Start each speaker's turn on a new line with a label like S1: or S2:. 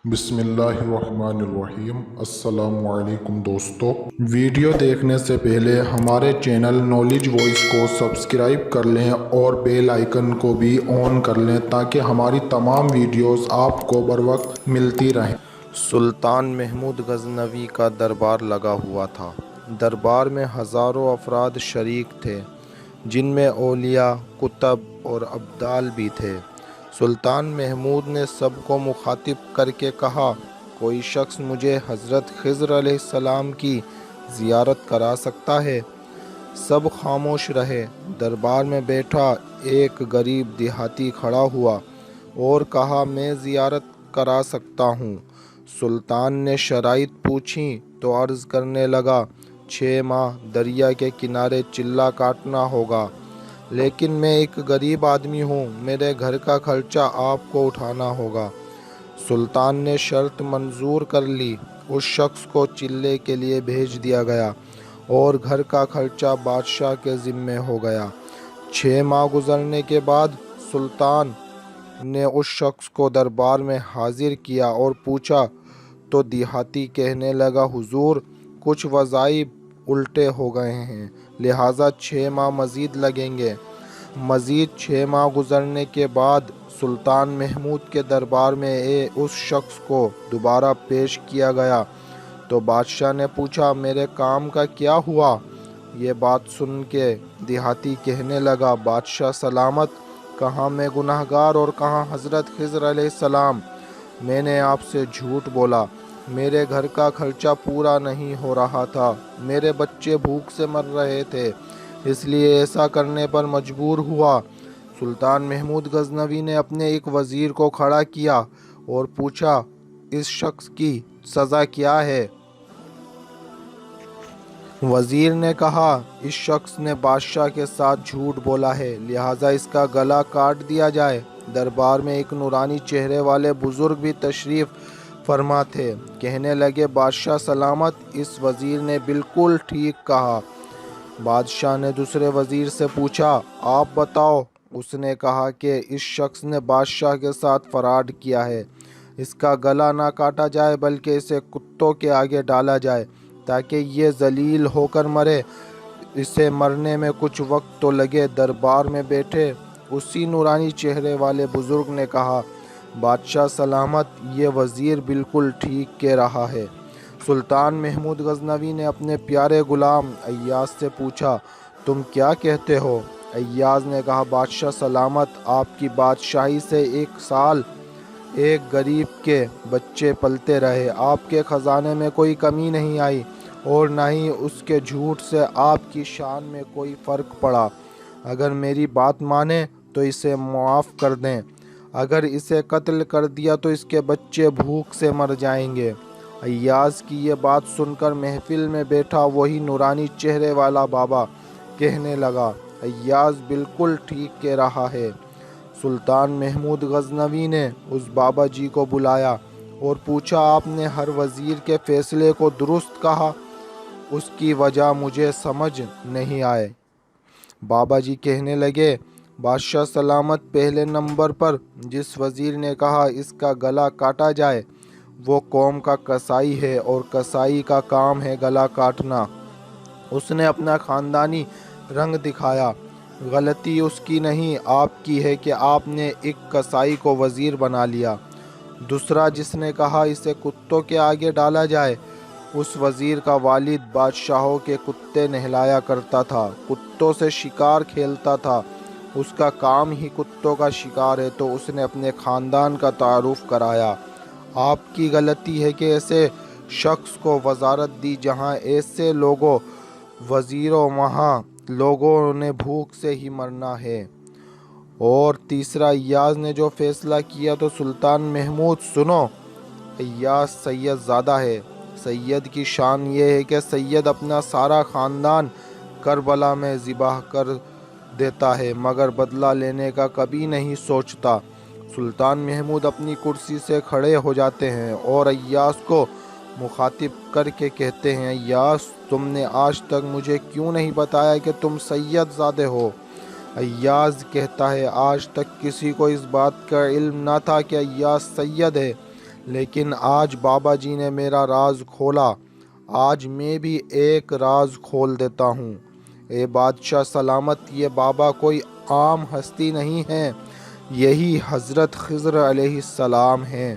S1: بسم اللہ الرحمن الرحیم۔ السلام علیکم دوستو، ویڈیو دیکھنے سے پہلے ہمارے چینل نالج وائس کو سبسکرائب کر لیں اور بیل آئیکن کو بھی آن کر لیں تاکہ ہماری تمام ویڈیوز آپ کو بر وقت ملتی رہیں۔
S2: سلطان محمود غزنوی کا دربار لگا ہوا تھا۔ دربار میں ہزاروں افراد شریک تھے، جن میں اولیاء، کتب اور ابدال بھی تھے۔ سلطان محمود نے سب کو مخاطب کر کے کہا، کوئی شخص مجھے حضرت خضر علیہ السلام کی زیارت کرا سکتا ہے؟ سب خاموش رہے۔ دربار میں بیٹھا ایک غریب دیہاتی کھڑا ہوا اور کہا، میں زیارت کرا سکتا ہوں۔ سلطان نے شرائط پوچھی تو عرض کرنے لگا، 6 ماہ دریا کے کنارے چلہ کاٹنا ہوگا، لیکن میں ایک غریب آدمی ہوں، میرے گھر کا خرچہ آپ کو اٹھانا ہوگا۔ سلطان نے شرط منظور کر لی۔ اس شخص کو چلے کے لیے بھیج دیا گیا اور گھر کا خرچہ بادشاہ کے ذمے ہو گیا۔ 6 ماہ گزرنے کے بعد سلطان نے اس شخص کو دربار میں حاضر کیا اور پوچھا تو دیہاتی کہنے لگا، حضور، کچھ وظائف الٹے ہو گئے ہیں، لہٰذا 6 ماہ مزید لگیں گے۔ مزید 6 ماہ گزرنے کے بعد سلطان محمود کے دربار میں اس شخص کو دوبارہ پیش کیا گیا تو بادشاہ نے پوچھا، میرے کام کا کیا ہوا؟ یہ بات سن کے دیہاتی کہنے لگا، بادشاہ سلامت، کہاں میں گناہگار اور کہاں حضرت خضر علیہ السلام۔ میں نے آپ سے جھوٹ بولا، میرے گھر کا خرچہ پورا نہیں ہو رہا تھا، میرے بچے بھوک سے مر رہے تھے، اس لیے ایسا کرنے پر مجبور ہوا۔ سلطان محمود غزنوی نے اپنے ایک وزیر کو کھڑا کیا اور پوچھا، اس شخص کی سزا کیا ہے؟ وزیر نے کہا، اس شخص نے بادشاہ کے ساتھ جھوٹ بولا ہے، لہٰذا اس کا گلا کاٹ دیا جائے۔ دربار میں ایک نورانی چہرے والے بزرگ بھی تشریف فرما تھے۔ کہنے لگے، بادشاہ سلامت، اس وزیر نے بالکل ٹھیک کہا۔ بادشاہ نے دوسرے وزیر سے پوچھا، آپ بتاؤ۔ اس نے کہا کہ اس شخص نے بادشاہ کے ساتھ فراڈ کیا ہے، اس کا گلا نہ کاٹا جائے بلکہ اسے کتوں کے آگے ڈالا جائے تاکہ یہ ذلیل ہو کر مرے، اسے مرنے میں کچھ وقت تو لگے۔ دربار میں بیٹھے اسی نورانی چہرے والے بزرگ نے کہا، بادشاہ سلامت، یہ وزیر بالکل ٹھیک کہہ رہا ہے۔ سلطان محمود غزنوی نے اپنے پیارے غلام ایاز سے پوچھا، تم کیا کہتے ہو؟ ایاز نے کہا، بادشاہ سلامت، آپ کی بادشاہی سے 1 سال ایک غریب کے بچے پلتے رہے، آپ کے خزانے میں کوئی کمی نہیں آئی اور نہ ہی اس کے جھوٹ سے آپ کی شان میں کوئی فرق پڑا۔ اگر میری بات مانیں تو اسے معاف کر دیں، اگر اسے قتل کر دیا تو اس کے بچے بھوک سے مر جائیں گے۔ ایاز کی یہ بات سن کر محفل میں بیٹھا وہی نورانی چہرے والا بابا کہنے لگا، ایاز بالکل ٹھیک کہہ رہا ہے۔ سلطان محمود غزنوی نے اس بابا جی کو بلایا اور پوچھا، آپ نے ہر وزیر کے فیصلے کو درست کہا، اس کی وجہ مجھے سمجھ نہیں آئے۔ بابا جی کہنے لگے، بادشاہ سلامت، پہلے نمبر پر جس وزیر نے کہا اس کا گلا کاٹا جائے وہ قوم کا قصائی ہے اور قصائی کا کام ہے گلا کاٹنا۔ اس نے اپنا خاندانی رنگ دکھایا۔ غلطی اس کی نہیں، آپ کی ہے کہ آپ نے ایک قصائی کو وزیر بنا لیا۔ دوسرا جس نے کہا اسے کتوں کے آگے ڈالا جائے، اس وزیر کا والد بادشاہوں کے کتے نہلایا کرتا تھا، کتوں سے شکار کھیلتا تھا، اس کا کام ہی کتوں کا شکار ہے، تو اس نے اپنے خاندان کا تعارف کرایا۔ آپ کی غلطی ہے کہ ایسے شخص کو وزارت دی جہاں ایسے لوگوں وزیروں، وہاں لوگوں نے بھوک سے ہی مرنا ہے۔ اور تیسرا ایاز نے جو فیصلہ کیا تو سلطان محمود سنو، ایاز سید زادہ ہے۔ سید کی شان یہ ہے کہ سید اپنا سارا خاندان کربلا میں ذبح کر دیتا ہے مگر بدلہ لینے کا کبھی نہیں سوچتا۔ سلطان محمود اپنی کرسی سے کھڑے ہو جاتے ہیں اور ایاز کو مخاطب کر کے کہتے ہیں، ایاز، تم نے آج تک مجھے کیوں نہیں بتایا کہ تم سید زادے ہو؟ ایاز کہتا ہے، آج تک کسی کو اس بات کا علم نہ تھا کہ ایاز سید ہے، لیکن آج بابا جی نے میرا راز کھولا، آج میں بھی ایک راز کھول دیتا ہوں۔ اے بادشاہ سلامت، یہ بابا کوئی عام ہستی نہیں ہے، یہی حضرت خضر علیہ السلام ہیں۔